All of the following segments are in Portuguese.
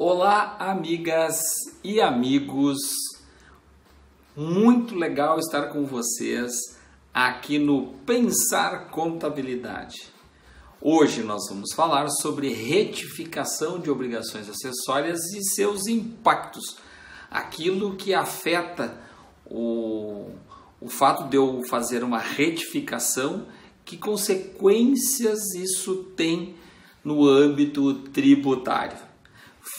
Olá, amigas e amigos, muito legal estar com vocês aqui no Pensar Contabilidade. Hoje nós vamos falar sobre retificação de obrigações acessórias e seus impactos, aquilo que afeta o fato de eu fazer uma retificação, que consequências isso tem no âmbito tributário.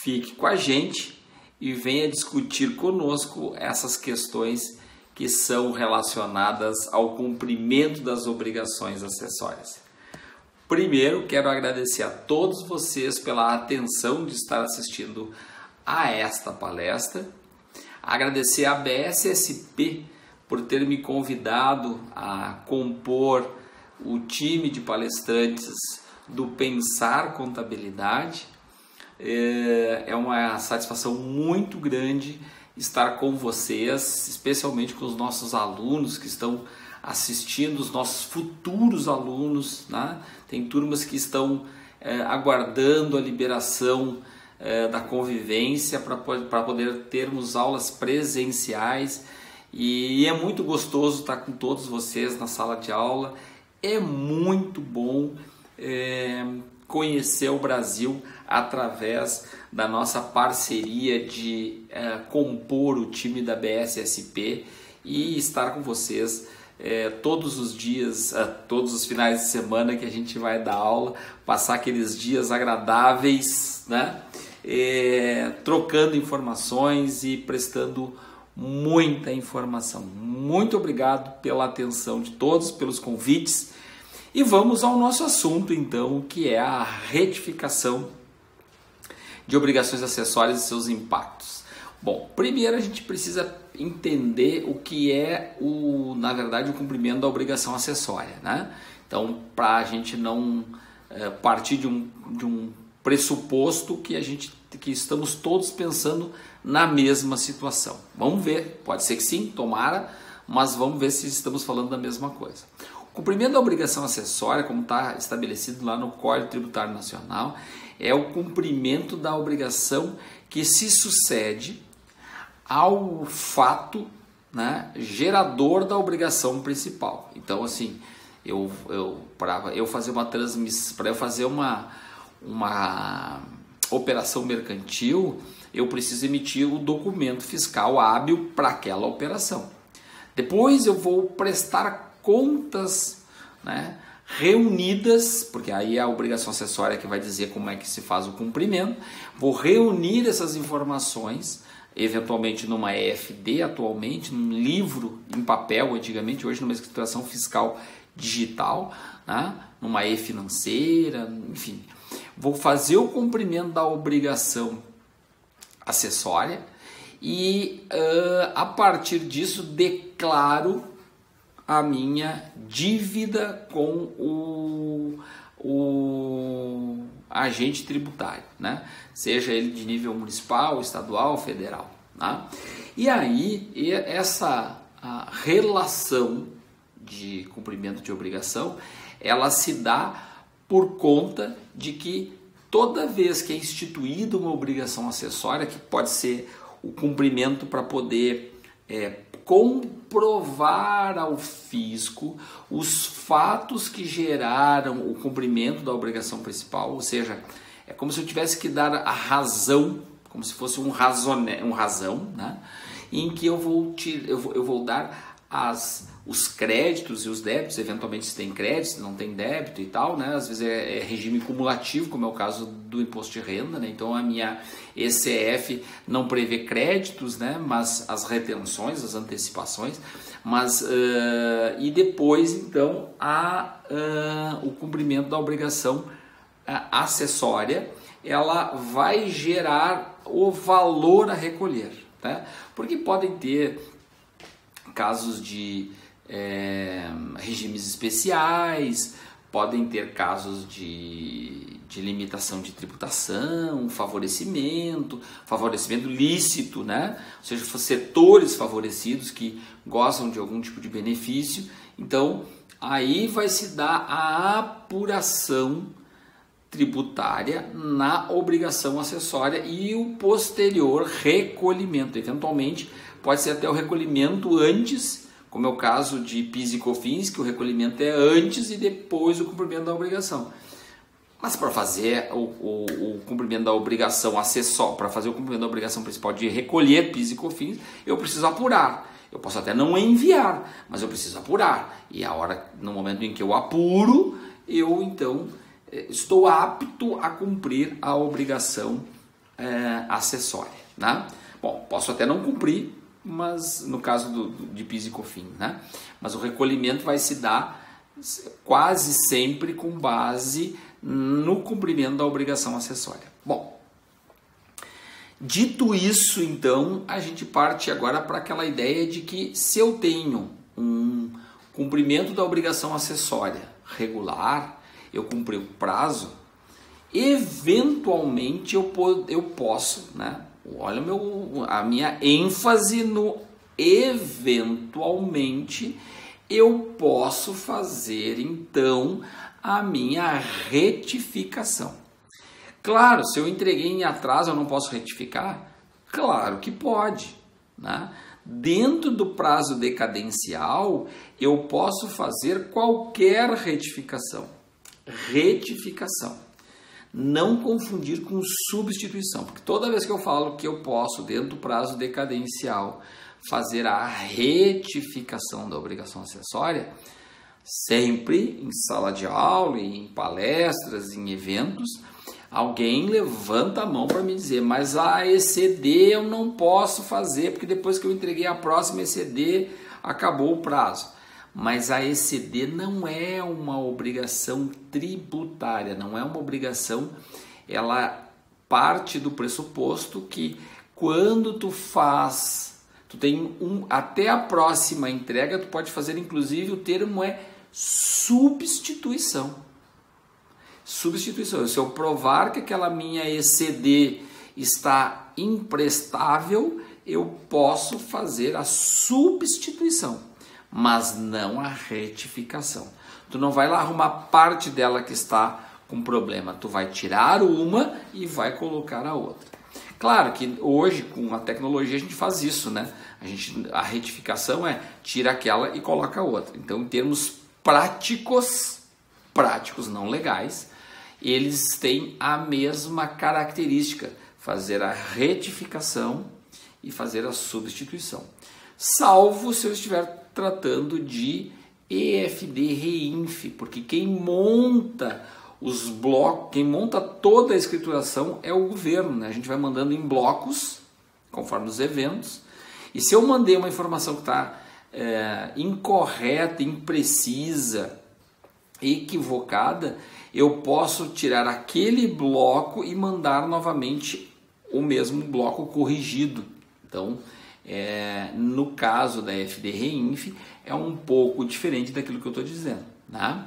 Fique com a gente e venha discutir conosco essas questões que são relacionadas ao cumprimento das obrigações acessórias. Primeiro, quero agradecer a todos vocês pela atenção de estar assistindo a esta palestra. Agradecer à BSSP por ter me convidado a compor o time de palestrantes do Pensar Contabilidade. É uma satisfação muito grande estar com vocês, especialmente com os nossos alunos que estão assistindo, os nossos futuros alunos, né? Tem turmas que estão aguardando a liberação da convivência para poder termos aulas presenciais, e é muito gostoso estar com todos vocês na sala de aula. É muito bom conhecer o Brasil através da nossa parceria de compor o time da BSSP e estar com vocês todos os dias, todos os finais de semana que a gente vai dar aula, passar aqueles dias agradáveis, né? Trocando informações e prestando muita informação. Muito obrigado pela atenção de todos, pelos convites. E vamos ao nosso assunto, então, que é a retificação de obrigações acessórias e seus impactos. Bom, primeiro a gente precisa entender o que é, na verdade, o cumprimento da obrigação acessória, né? Então, para a gente não partir de um pressuposto que estamos todos pensando na mesma situação. Vamos ver, pode ser que sim, tomara, mas vamos ver se estamos falando da mesma coisa. O cumprimento da obrigação acessória, como está estabelecido lá no Código Tributário Nacional, é o cumprimento da obrigação que se sucede ao fato, né, gerador da obrigação principal. Então, assim, para eu fazer uma transmissão, para eu fazer uma operação mercantil, eu preciso emitir o documento fiscal hábil para aquela operação. Depois eu vou prestar contas, né, reunidas, porque aí é a obrigação acessória que vai dizer como é que se faz o cumprimento. Vou reunir essas informações, eventualmente numa EFD atualmente, num livro em papel antigamente, hoje numa escrituração fiscal digital, né, numa e-financeira, enfim. Vou fazer o cumprimento da obrigação acessória e a partir disso declaro a minha dívida com o agente tributário, né? Seja ele de nível municipal, estadual, federal, né? E aí essa relação de cumprimento de obrigação, ela se dá por conta de que toda vez que é instituída uma obrigação acessória, que pode ser o cumprimento para poder comprovar ao fisco os fatos que geraram o cumprimento da obrigação principal, ou seja, é como se eu tivesse que dar a razão, como se fosse um razão, né? Em que eu vou dar os créditos e os débitos, eventualmente se tem crédito, se não tem débito e tal, né? Às vezes é regime cumulativo, como é o caso do imposto de renda, né? Então a minha ECF não prevê créditos, né? Mas as retenções, as antecipações, mas e depois então o cumprimento da obrigação acessória, ela vai gerar o valor a recolher, tá? Porque podem ter casos de regimes especiais, podem ter casos de limitação de tributação, favorecimento lícito, né? Ou seja, setores favorecidos que gozam de algum tipo de benefício. Então, aí vai se dar a apuração tributária na obrigação acessória e o posterior recolhimento. Eventualmente, pode ser até o recolhimento antes, como é o caso de PIS e COFINS, que o recolhimento é antes e depois o cumprimento da obrigação. Mas para fazer o cumprimento da obrigação acessória, para fazer o cumprimento da obrigação principal de recolher PIS e COFINS, eu preciso apurar. Eu posso até não enviar, mas eu preciso apurar. E no momento em que eu apuro, eu então estou apto a cumprir a obrigação acessória, né? Bom, posso até não cumprir, mas no caso de PIS e COFINS, né? Mas o recolhimento vai se dar quase sempre com base no cumprimento da obrigação acessória. Bom, dito isso, então, a gente parte agora para aquela ideia de que se eu tenho um cumprimento da obrigação acessória regular, eu cumpri o prazo, eventualmente eu posso, né? Olha a minha ênfase no eventualmente, eu posso fazer então a minha retificação. Claro, se eu entreguei em atraso, eu não posso retificar? Claro que pode, né? Dentro do prazo decadencial, eu posso fazer qualquer retificação. Retificação. Não confundir com substituição, porque toda vez que eu falo que eu posso, dentro do prazo decadencial, fazer a retificação da obrigação acessória, sempre em sala de aula, em palestras, em eventos, alguém levanta a mão para me dizer, mas a ECD eu não posso fazer, porque depois que eu entreguei a próxima ECD, acabou o prazo. Mas a ECD não é uma obrigação tributária, não é uma obrigação, ela parte do pressuposto que quando tu tem até a próxima entrega, tu pode fazer, inclusive, o termo é substituição. Substituição. Se eu provar que aquela minha ECD está imprestável, eu posso fazer a substituição, mas não a retificação. Tu não vai lá arrumar parte dela que está com problema, tu vai tirar uma e vai colocar a outra. Claro que hoje com a tecnologia a gente faz isso, né? A retificação tira aquela e coloca a outra. Então, em termos práticos não legais, eles têm a mesma característica, fazer a retificação e fazer a substituição. Salvo se eu estiver tratando de EFD-REINF, porque quem monta os blocos, quem monta toda a escrituração é o governo, né? A gente vai mandando em blocos, conforme os eventos, e se eu mandei uma informação que está incorreta, imprecisa, equivocada, eu posso tirar aquele bloco e mandar novamente o mesmo bloco corrigido. Então, no caso da EFD-REINF, é um pouco diferente daquilo que eu estou dizendo, né?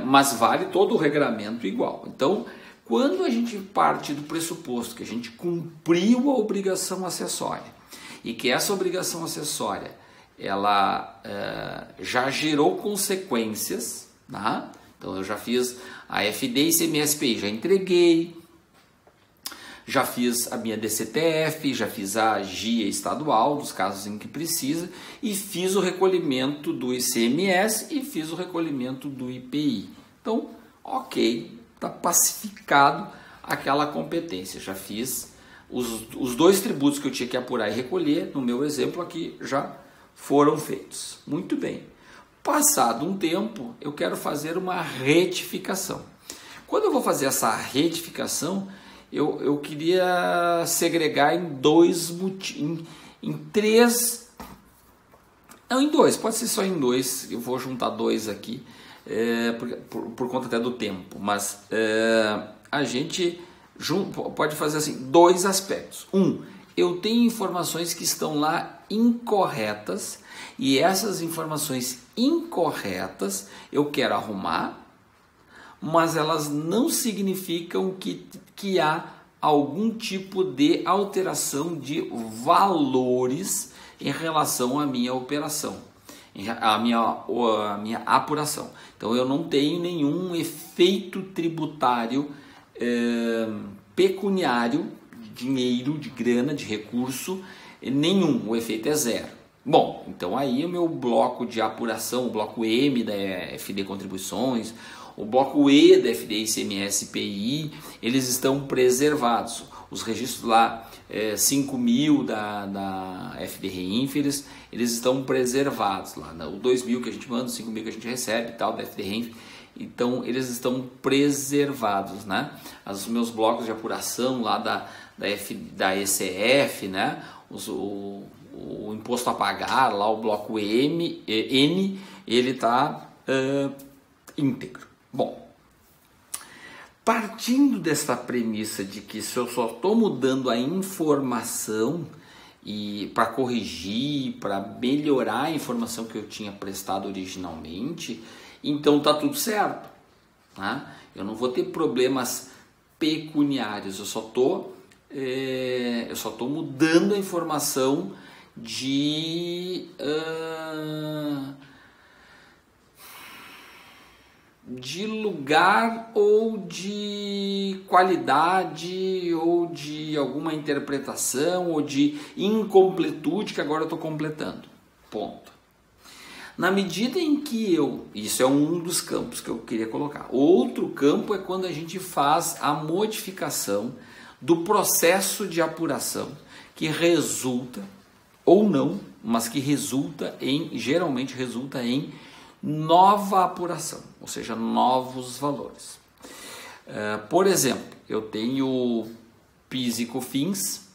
Mas vale todo o regramento igual. Então, quando a gente parte do pressuposto que a gente cumpriu a obrigação acessória e que essa obrigação acessória ela já gerou consequências, tá? Então eu já fiz a FD e CMS-PI, já entreguei, já fiz a minha DCTF, já fiz a GIA estadual, nos casos em que precisa, e fiz o recolhimento do ICMS e fiz o recolhimento do IPI. Então, ok, está pacificado aquela competência. Já fiz os dois tributos que eu tinha que apurar e recolher, no meu exemplo aqui, já foram feitos. Muito bem. Passado um tempo, eu quero fazer uma retificação. Quando eu vou fazer essa retificação, eu queria segregar em dois, em três, não, em dois, pode ser só em dois, eu vou juntar dois aqui, por conta até do tempo, mas a gente pode fazer assim, dois aspectos. Eu tenho informações que estão lá incorretas, e essas informações incorretas eu quero arrumar, mas elas não significam que há algum tipo de alteração de valores em relação à minha operação, à minha apuração. Então eu não tenho nenhum efeito tributário pecuniário, de dinheiro, de grana, de recurso, nenhum, o efeito é zero. Bom, então aí o meu bloco de apuração, o bloco M da FD Contribuições, o bloco E da FD ICMS PI, eles estão preservados. Os registros lá, 5.000 da FD Reinf, eles estão preservados lá. O 2.000 que a gente manda, 5.000 que a gente recebe e tal, da FD Reinf, então eles estão preservados, né? Os meus blocos de apuração lá da ECF, né? O imposto a pagar, lá o bloco N, ele está íntegro. Bom, partindo dessa premissa de que se eu só estou mudando a informação e para corrigir, para melhorar a informação que eu tinha prestado originalmente, então tá tudo certo, né? Eu não vou ter problemas pecuniários, eu só estou mudando a informação de lugar ou de qualidade ou de alguma interpretação ou de incompletude que agora eu estou completando. Ponto. Na medida em que isso é um dos campos que eu queria colocar. Outro campo é quando a gente faz a modificação do processo de apuração que resulta, ou não, mas que geralmente resulta em nova apuração, ou seja, novos valores. Por exemplo, eu tenho PIS e COFINS,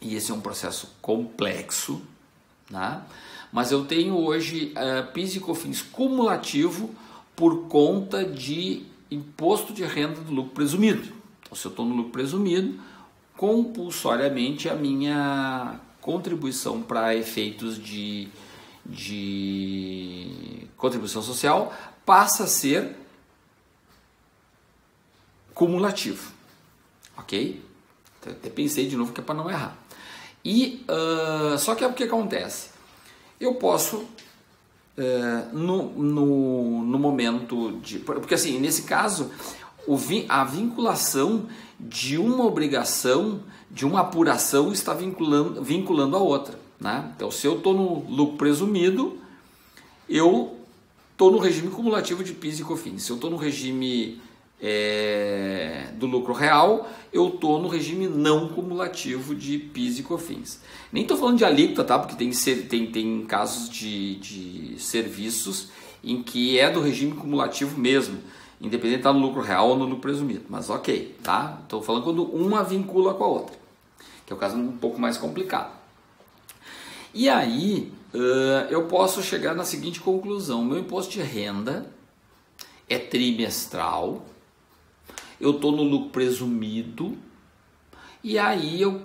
e esse é um processo complexo, né? Mas eu tenho hoje PIS e COFINS cumulativo por conta de imposto de renda do lucro presumido. Então, se eu estou no lucro presumido, compulsoriamente a minha contribuição para efeitos de contribuição social passa a ser cumulativo, ok? Então, até pensei de novo que é para não errar. Só que é o que acontece? Eu posso, no momento de... Porque assim, nesse caso, a vinculação de uma obrigação, de uma apuração, está vinculando a outra, né? Então, se eu estou no lucro presumido, eu estou no regime cumulativo de PIS e COFINS. Se eu estou no regime do lucro real, eu estou no regime não cumulativo de PIS e COFINS. Nem estou falando de alíquota, tá? Porque tem casos de serviços em que é do regime cumulativo mesmo, independente de estar no lucro real ou no lucro presumido. Mas ok, tá? Estou falando quando uma vincula com a outra, que é o caso um pouco mais complicado. E aí, eu posso chegar na seguinte conclusão: meu imposto de renda é trimestral, eu estou no lucro presumido, e aí eu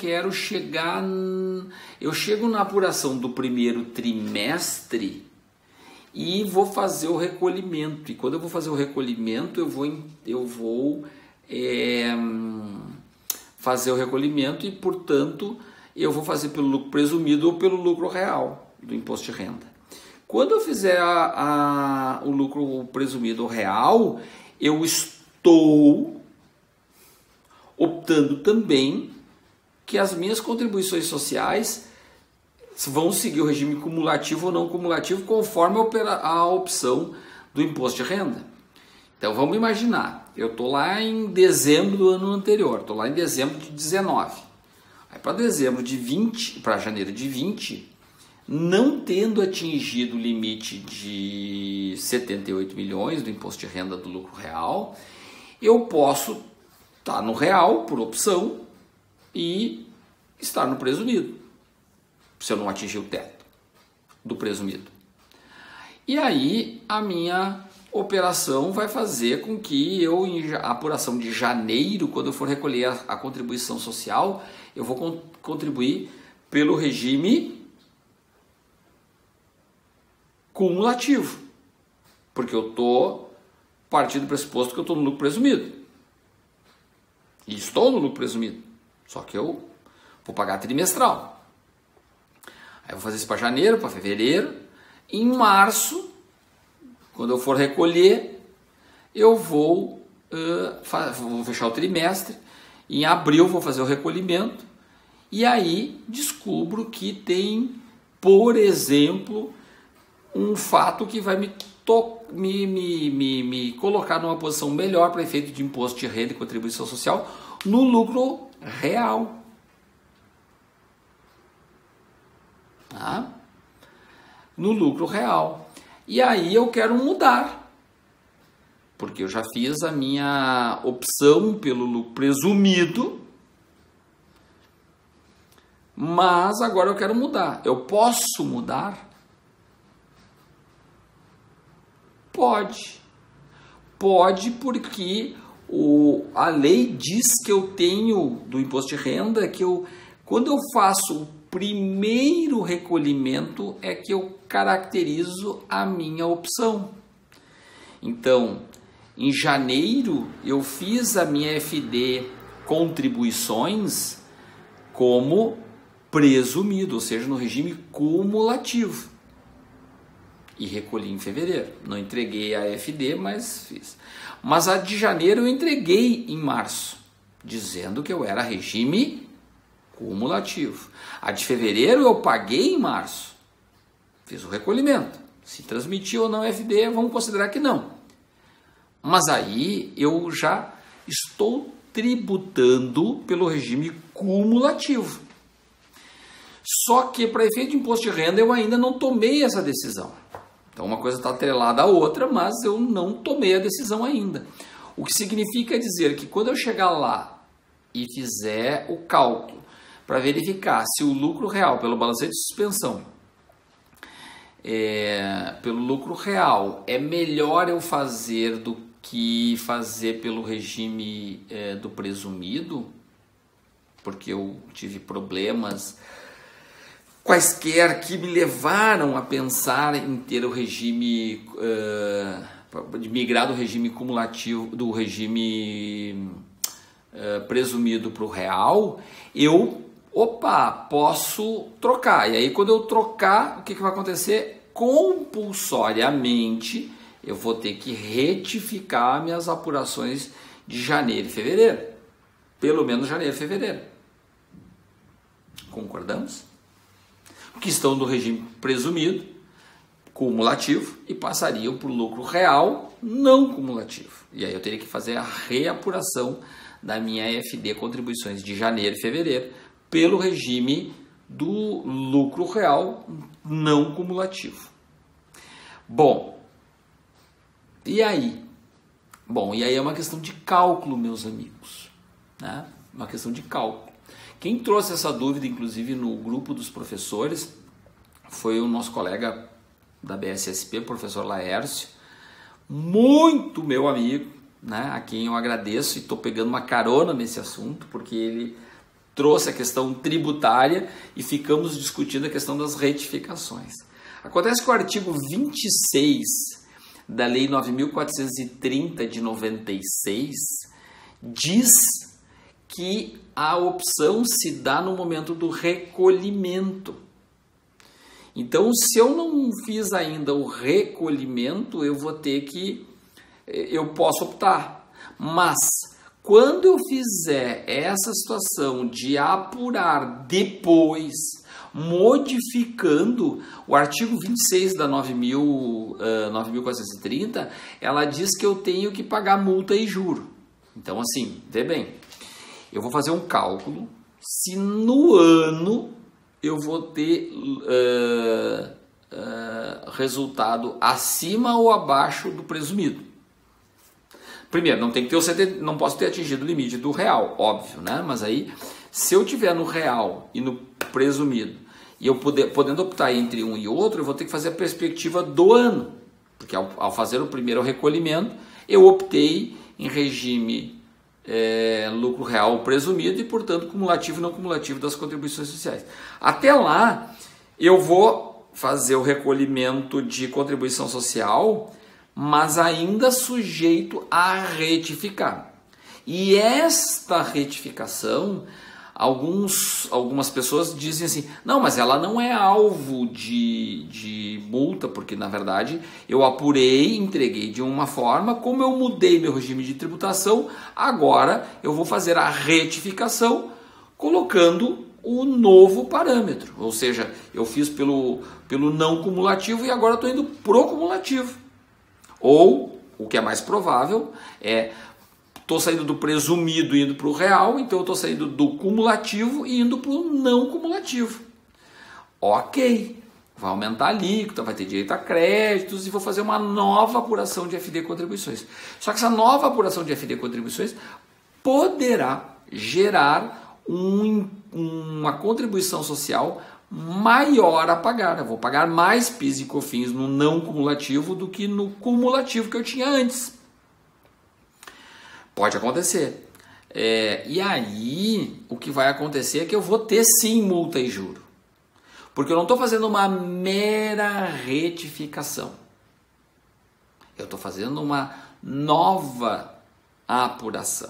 chego na apuração do primeiro trimestre e vou fazer o recolhimento. E quando eu vou fazer o recolhimento, eu vou fazer o recolhimento e, portanto, eu vou fazer pelo lucro presumido ou pelo lucro real do imposto de renda. Quando eu fizer o lucro presumido ou real, eu estou optando também que as minhas contribuições sociais vão seguir o regime cumulativo ou não cumulativo conforme a opção do imposto de renda. Então vamos imaginar, eu estou lá em dezembro do ano anterior, estou lá em dezembro de 19. Aí para janeiro de 20, não tendo atingido o limite de 78 milhões do imposto de renda do lucro real, eu posso estar no real por opção e estar no presumido, se eu não atingir o teto do presumido. E aí a minha operação vai fazer com que a apuração de janeiro, quando eu for recolher a contribuição social, eu vou contribuir pelo regime cumulativo, porque eu estou partindo do pressuposto que eu estou no lucro presumido. E estou no lucro presumido, só que eu vou pagar trimestral. Aí eu vou fazer isso para janeiro, para fevereiro. Em março, quando eu for recolher, eu vou vou fechar o trimestre, em abril vou fazer o recolhimento, e aí descubro que tem, por exemplo, um fato que vai me colocar numa posição melhor para efeito de imposto de renda e contribuição social no lucro real. Tá? No lucro real. E aí eu quero mudar, porque eu já fiz a minha opção pelo lucro presumido, mas agora eu quero mudar. Eu posso mudar? Pode. Pode, porque a lei diz que eu tenho do imposto de renda que quando eu faço o primeiro recolhimento é que eu caracterizo a minha opção. Então, em janeiro eu fiz a minha FD contribuições como presumido, ou seja, no regime cumulativo. E recolhi em fevereiro. Não entreguei a FD, mas fiz. Mas a de janeiro eu entreguei em março, dizendo que eu era regime cumulativo. A de fevereiro eu paguei em março. Fiz o recolhimento. Se transmitiu ou não FD, vamos considerar que não. Mas aí eu já estou tributando pelo regime cumulativo. Só que para efeito de imposto de renda eu ainda não tomei essa decisão. Então uma coisa está atrelada à outra, mas eu não tomei a decisão ainda. O que significa dizer que quando eu chegar lá e fizer o cálculo para verificar se o lucro real, pelo balancete de suspensão, pelo lucro real, é melhor eu fazer do que fazer pelo regime do presumido, porque eu tive problemas quaisquer que me levaram a pensar em ter o regime, de migrar do regime cumulativo, do regime presumido para o real, eu, posso trocar. E aí quando eu trocar, o que vai acontecer? Compulsoriamente, eu vou ter que retificar minhas apurações de janeiro e fevereiro. Pelo menos janeiro e fevereiro. Concordamos? Que estão no regime presumido, cumulativo, e passariam para o lucro real não cumulativo. E aí eu teria que fazer a reapuração da minha FD contribuições de janeiro e fevereiro pelo regime do lucro real não cumulativo. Bom, e aí? Bom, e aí é uma questão de cálculo, meus amigos, né? Uma questão de cálculo. Quem trouxe essa dúvida, inclusive no grupo dos professores, foi o nosso colega da BSSP, o professor Laércio, muito meu amigo, né, a quem eu agradeço e estou pegando uma carona nesse assunto, porque ele trouxe a questão tributária e ficamos discutindo a questão das retificações. Acontece que o artigo 26 da Lei 9.430 de 96 diz que a opção se dá no momento do recolhimento. Então, se eu não fiz ainda o recolhimento, eu posso optar. Mas, quando eu fizer essa situação de apurar depois, modificando o artigo 26 da 9.430, ela diz que eu tenho que pagar multa e juro. Então, assim, vê bem, eu vou fazer um cálculo se no ano eu vou ter resultado acima ou abaixo do presumido. Primeiro, não posso ter atingido o limite do real, óbvio, né? Mas aí, se eu tiver no real e no presumido, e eu podendo optar entre um e outro, eu vou ter que fazer a perspectiva do ano. Porque ao fazer o primeiro recolhimento, eu optei em regime lucro real presumido e, portanto, cumulativo e não cumulativo das contribuições sociais. Até lá, eu vou fazer o recolhimento de contribuição social, mas ainda sujeito a retificar. E esta retificação, algumas pessoas dizem assim, não, mas ela não é alvo de multa, porque na verdade eu apurei, entreguei de uma forma, como eu mudei meu regime de tributação, agora eu vou fazer a retificação colocando o novo parâmetro, ou seja, eu fiz pelo não cumulativo e agora estou indo pro cumulativo. Ou, o que é mais provável, estou saindo do presumido e indo para o real, então eu estou saindo do cumulativo e indo para o não cumulativo. Ok, vai aumentar a alíquota, vai ter direito a créditos e vou fazer uma nova apuração de FD contribuições. Só que essa nova apuração de FD contribuições poderá gerar uma contribuição social maior a pagar. Eu vou pagar mais PIS e COFINS no não cumulativo do que no cumulativo que eu tinha antes. Pode acontecer. E aí, o que vai acontecer é que eu vou ter sim multa e juro. Porque eu não estou fazendo uma mera retificação. Eu estou fazendo uma nova apuração.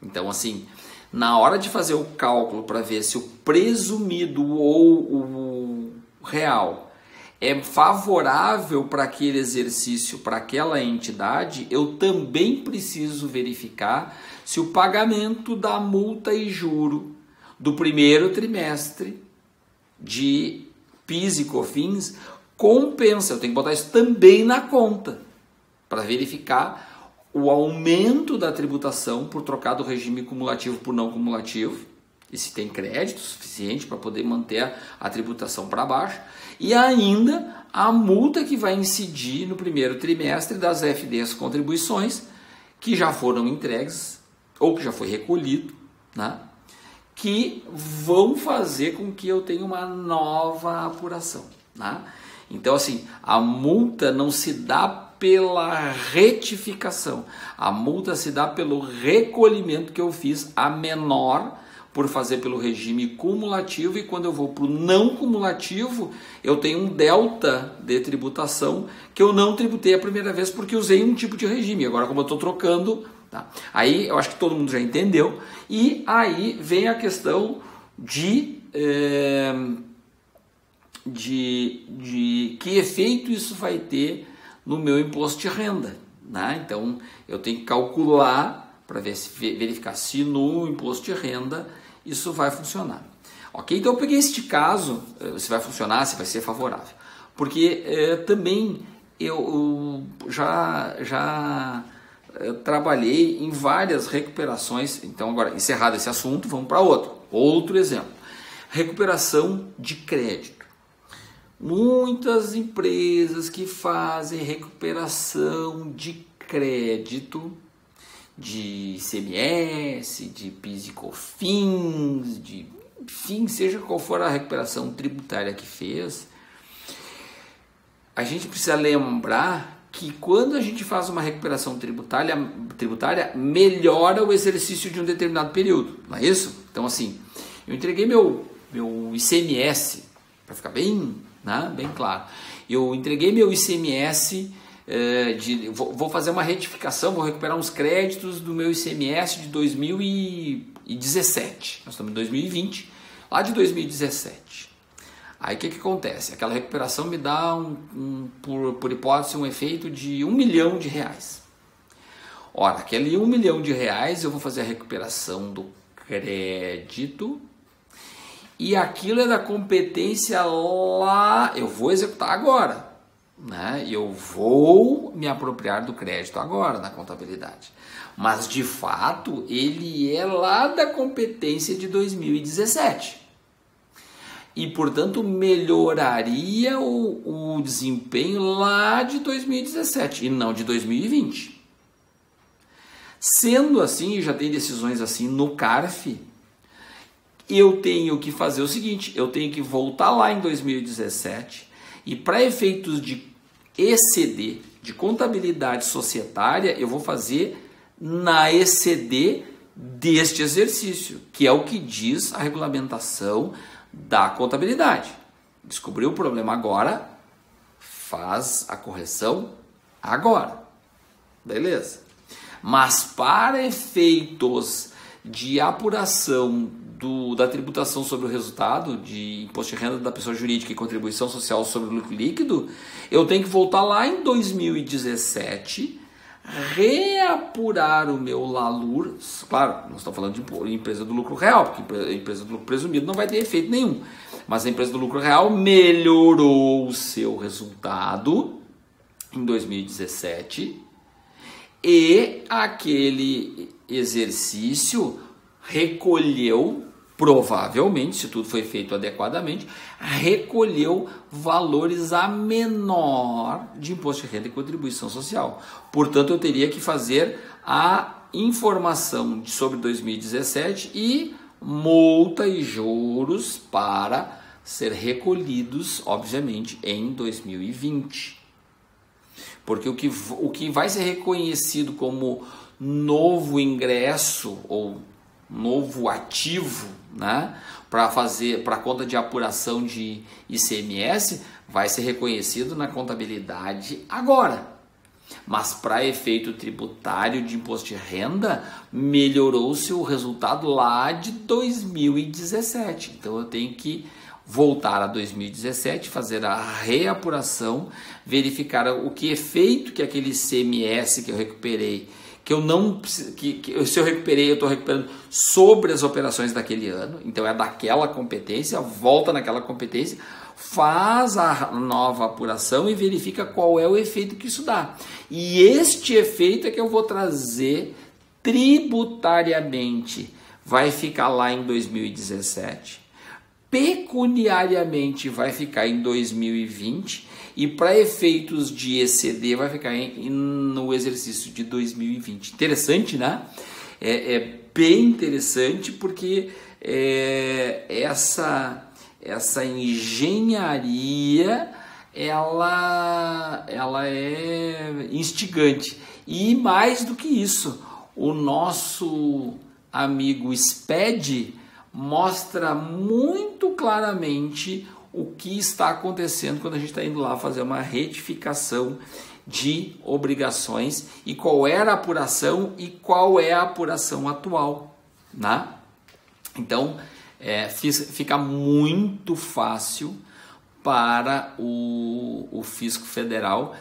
Então, assim, na hora de fazer o cálculo para ver se o presumido ou o real é favorável para aquele exercício, para aquela entidade, eu também preciso verificar se o pagamento da multa e juro do primeiro trimestre de PIS e COFINS compensa. Eu tenho que botar isso também na conta para verificar o aumento da tributação por trocar do regime cumulativo por não cumulativo, e se tem crédito suficiente para poder manter a tributação para baixo, e ainda a multa que vai incidir no primeiro trimestre das FDs contribuições que já foram entregues ou que já foi recolhido, né? Que vão fazer com que eu tenha uma nova apuração, né? Então, assim, a multa não se dá pela retificação, a multa se dá pelo recolhimento que eu fiz a menor por fazer pelo regime cumulativo, e quando eu vou para o não cumulativo, eu tenho um delta de tributação que eu não tributei a primeira vez porque usei um tipo de regime. Agora, como eu estou trocando, tá? Aí eu acho que todo mundo já entendeu, e aí vem a questão de que efeito isso vai ter no meu imposto de renda, né? Então eu tenho que calcular para verificar se no imposto de renda isso vai funcionar. Ok? Então eu peguei este caso, se vai funcionar, se vai ser favorável, porque também eu já trabalhei em várias recuperações. Então agora, encerrado esse assunto, vamos para outro exemplo. Recuperação de crédito. Muitas empresas que fazem recuperação de crédito, de ICMS, de PIS e COFINS, enfim, seja qual for a recuperação tributária que fez, a gente precisa lembrar que quando a gente faz uma recuperação tributária melhora o exercício de um determinado período, não é isso? Então, assim, eu entreguei meu ICMS, para ficar bem claro, eu entreguei meu ICMS, vou fazer uma retificação, vou recuperar uns créditos do meu ICMS de 2017, nós estamos em 2020, lá de 2017. Aí o que acontece? Aquela recuperação me dá, por hipótese, um efeito de R$1 milhão. Ora, aquele R$1 milhão eu vou fazer a recuperação do crédito, e aquilo é da competência lá, eu vou executar agora, né? Eu vou me apropriar do crédito agora na contabilidade. Mas, de fato, ele é lá da competência de 2017. E, portanto, melhoraria o desempenho lá de 2017 e não de 2020. Sendo assim, já tem decisões assim no CARF, eu tenho que fazer o seguinte, eu tenho que voltar lá em 2017 e, para efeitos de ECD, de contabilidade societária, eu vou fazer na ECD deste exercício, que é o que diz a regulamentação da contabilidade. Descobriu o problema agora, faz a correção agora. Beleza? Mas para efeitos de apuração da tributação sobre o resultado de imposto de renda da pessoa jurídica e contribuição social sobre o lucro líquido, eu tenho que voltar lá em 2017, reapurar o meu LALUR. Claro, nós estamos falando de empresa do lucro real, porque a empresa do lucro presumido não vai ter efeito nenhum. Mas a empresa do lucro real melhorou o seu resultado em 2017 e aquele exercício recolheu, provavelmente, se tudo foi feito adequadamente, recolheu valores a menor de imposto de renda e contribuição social. Portanto, eu teria que fazer a informação sobre 2017 e multa e juros para ser recolhidos, obviamente, em 2020. Porque o que vai ser reconhecido como novo ingresso ou novo ativo, né, para a conta de apuração de ICMS, vai ser reconhecido na contabilidade agora. Mas para efeito tributário de imposto de renda, melhorou-se o resultado lá de 2017. Então eu tenho que voltar a 2017, fazer a reapuração, verificar o que efeito que aquele ICMS que eu recuperei, que eu não se eu recuperei, eu estou recuperando sobre as operações daquele ano, então é daquela competência, volta naquela competência, faz a nova apuração e verifica qual é o efeito que isso dá. E este efeito é que eu vou trazer tributariamente, vai ficar lá em 2017, pecuniariamente vai ficar em 2020 e para efeitos de ECD vai ficar no exercício de 2020. Interessante, né? É bem interessante porque essa engenharia ela é instigante. E mais do que isso, o nosso amigo SPED mostra muito claramente o que está acontecendo quando a gente está indo lá fazer uma retificação de obrigações e qual era a apuração e qual é a apuração atual, né? Então, fica muito fácil para o Fisco Federal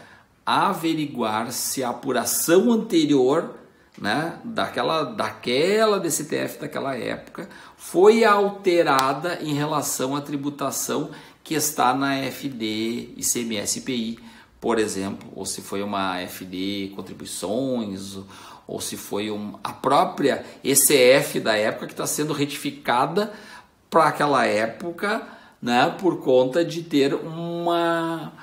averiguar se a apuração anterior, né, daquela DCTF daquela época foi alterada em relação à tributação que está na FD ICMS IPI, por exemplo, ou se foi uma FD contribuições, ou se foi a própria ECF da época que está sendo retificada para aquela época, né, por conta de ter uma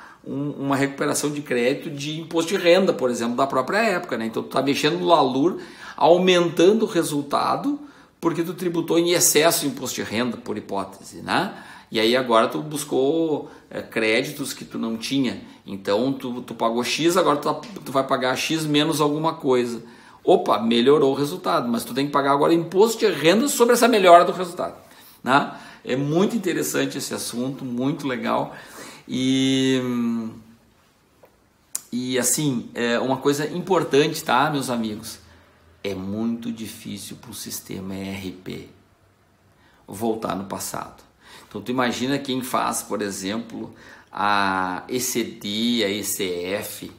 recuperação de crédito de imposto de renda, por exemplo, da própria época, né? Então tu está mexendo no LALUR, aumentando o resultado, porque tu tributou em excesso de imposto de renda, por hipótese, né? E aí agora tu buscou créditos que tu não tinha, então tu pagou X, agora tu vai pagar X menos alguma coisa. Opa, melhorou o resultado, mas tu tem que pagar agora imposto de renda sobre essa melhora do resultado, né? É muito interessante esse assunto, muito legal. E assim, uma coisa importante, tá, meus amigos? É muito difícil para o sistema ERP voltar no passado. Então, tu imagina quem faz, por exemplo, a ECD, a ECF.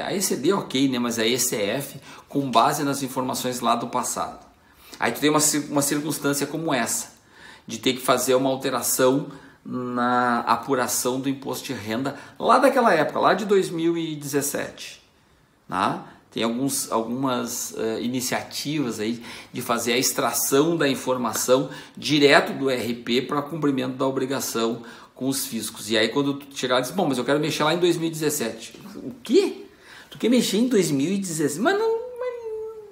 A ECD é ok, né? Mas a ECF com base nas informações lá do passado. Aí tu tem uma circunstância como essa, de ter que fazer uma alteração na apuração do imposto de renda lá daquela época, lá de 2017, né? Tem algumas iniciativas aí de fazer a extração da informação direto do RP para cumprimento da obrigação com os fiscos. E aí quando tu chegar lá, diz, bom, mas eu quero mexer lá em 2017. O quê? Tu quer mexer em 2017? Mas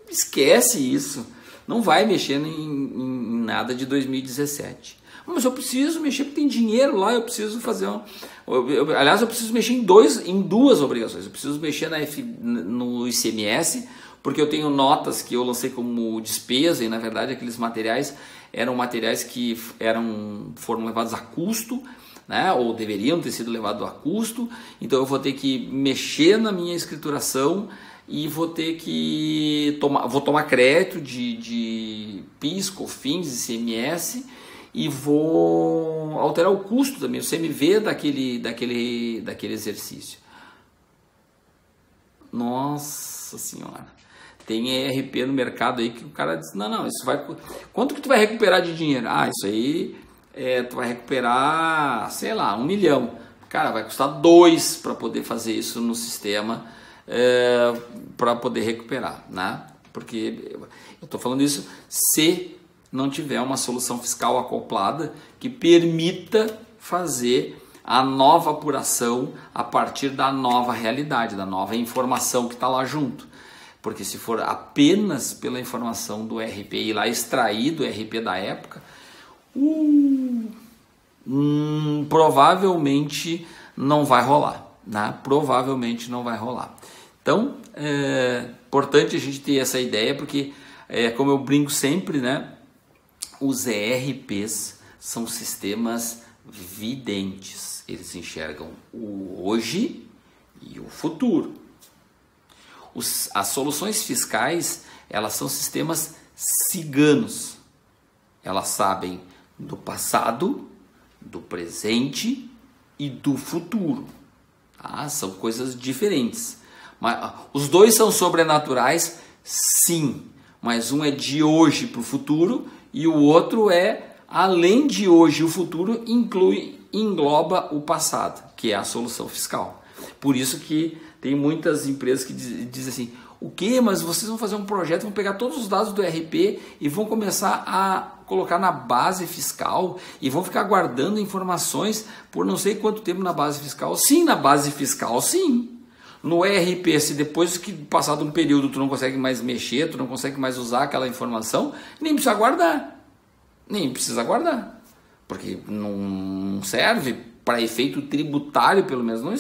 esquece isso. Não vai mexer em nada de 2017. Mas eu preciso mexer porque tem dinheiro lá, eu preciso fazer aliás, eu preciso mexer em duas obrigações. Eu preciso mexer no ICMS, porque eu tenho notas que eu lancei como despesa e, na verdade, aqueles materiais eram materiais que foram levados a custo, né, ou deveriam ter sido levados a custo. Então, eu vou ter que mexer na minha escrituração e vou ter que tomar crédito de PIS, COFINS, ICMS e vou alterar o custo também, o CMV daquele exercício. Nossa Senhora, tem ERP no mercado aí que o cara diz, não, isso vai... Quanto que tu vai recuperar de dinheiro? Isso aí tu vai recuperar, sei lá, 1 milhão. Cara, vai custar 2 para poder fazer isso no sistema, para poder recuperar, né? Porque eu estou falando isso se não tiver uma solução fiscal acoplada que permita fazer a nova apuração a partir da nova realidade, da nova informação que está lá junto. Porque se for apenas pela informação do RP e lá extrair do RP da época, provavelmente não vai rolar, né? Provavelmente não vai rolar. Então, é importante a gente ter essa ideia, porque, como eu brinco sempre, né? Os ERPs são sistemas videntes. Eles enxergam o hoje e o futuro. As soluções fiscais, elas são sistemas ciganos. Elas sabem do passado, do presente e do futuro. Tá? São coisas diferentes. Mas, os dois são sobrenaturais, sim. Mas um é de hoje para o futuro e o outro é, além de hoje e o futuro, engloba o passado, que é a solução fiscal. Por isso que tem muitas empresas que dizem assim, o quê? Mas vocês vão fazer um projeto, vão pegar todos os dados do RP e vão começar a colocar na base fiscal e vão ficar guardando informações por não sei quanto tempo na base fiscal. Sim, na base fiscal, sim. No ERP, se depois que passado um período tu não consegue mais mexer, tu não consegue mais usar aquela informação, nem precisa guardar. Nem precisa guardar. Porque não serve para efeito tributário, pelo menos, não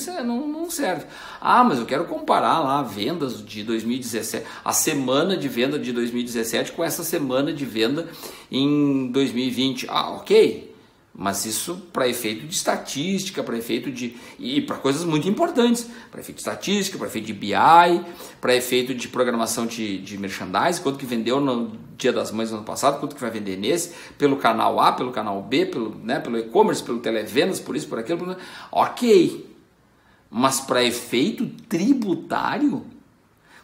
serve. Mas eu quero comparar lá vendas de 2017, a semana de venda de 2017 com essa semana de venda em 2020. Ok. Mas isso para efeito de estatística, para efeito de... e para coisas muito importantes. Para efeito de estatística, para efeito de BI, para efeito de programação de merchandising, quanto que vendeu no Dia das Mães no ano passado, quanto que vai vender nesse, pelo canal A, pelo canal B, pelo e-commerce, pelo televendas, por isso, por aquilo. Ok. Mas para efeito tributário,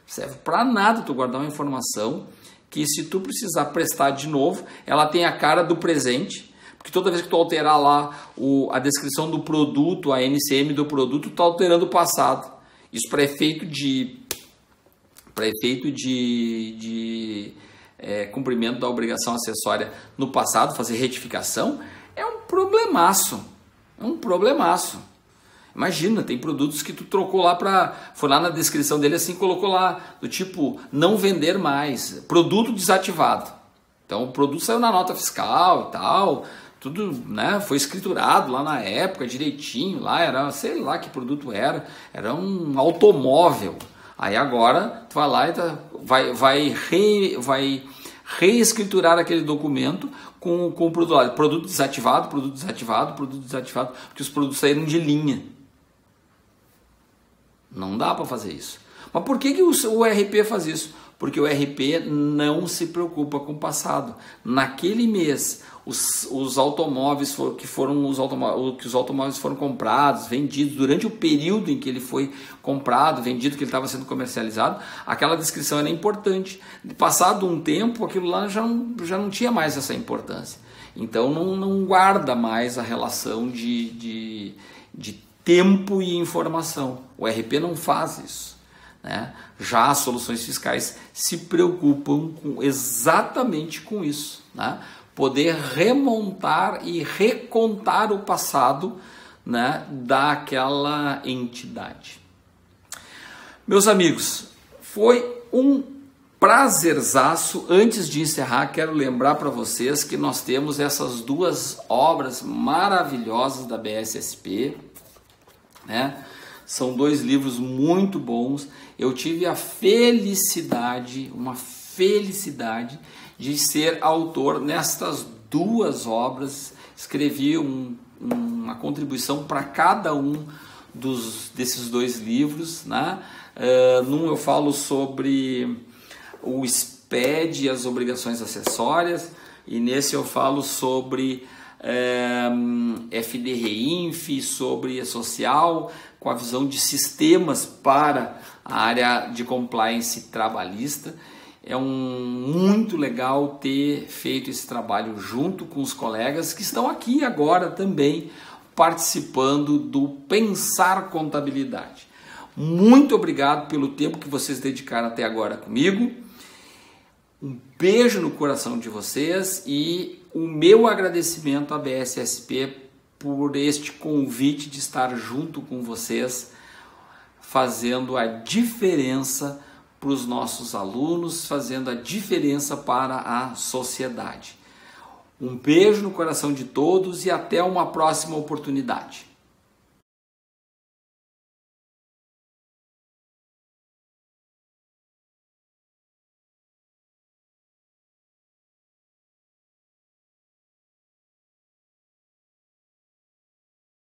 serve para nada tu guardar uma informação que, se tu precisar prestar de novo, ela tem a cara do presente. Porque toda vez que tu alterar lá a descrição do produto, a NCM do produto, tu está alterando o passado. Isso para efeito de cumprimento da obrigação acessória no passado, fazer retificação, é um problemaço. É um problemaço. Imagina, tem produtos que tu trocou lá foi lá na descrição dele assim, colocou lá do tipo não vender mais, produto desativado. Então o produto saiu na nota fiscal e tal, tudo, né, foi escriturado lá na época direitinho, lá era, sei lá que produto era um automóvel. Aí agora tu vai lá e vai reescriturar aquele documento com o produto desativado, porque os produtos saíram de linha. Não dá para fazer isso. Mas por que o RP faz isso? Porque o RP não se preocupa com o passado. Naquele mês, os automóveis que os automóveis foram comprados, vendidos, durante o período em que ele foi comprado, vendido, que ele estava sendo comercializado, aquela descrição era importante. Passado um tempo, aquilo lá já não tinha mais essa importância. Então não guarda mais a relação de tempo e informação. O RP não faz isso. Né? Já as soluções fiscais se preocupam exatamente com isso, né? Poder remontar e recontar o passado, né, daquela entidade. Meus amigos, foi um prazerzaço. Antes de encerrar, quero lembrar para vocês que nós temos essas duas obras maravilhosas da BSSP, né? São 2 livros muito bons. Eu tive a felicidade, de ser autor nestas 2 obras. Escrevi uma contribuição para cada um desses 2 livros, né? Num eu falo sobre o SPED e as obrigações acessórias, e nesse eu falo sobre FDRINF, sobre a social, com a visão de sistemas para a área de compliance trabalhista. É muito legal ter feito esse trabalho junto com os colegas que estão aqui agora também participando do Pensar Contabilidade. Muito obrigado pelo tempo que vocês dedicaram até agora comigo. Um beijo no coração de vocês e o meu agradecimento à BSSP por este convite de estar junto com vocês, fazendo a diferença para os nossos alunos, fazendo a diferença para a sociedade. Um beijo no coração de todos e até uma próxima oportunidade.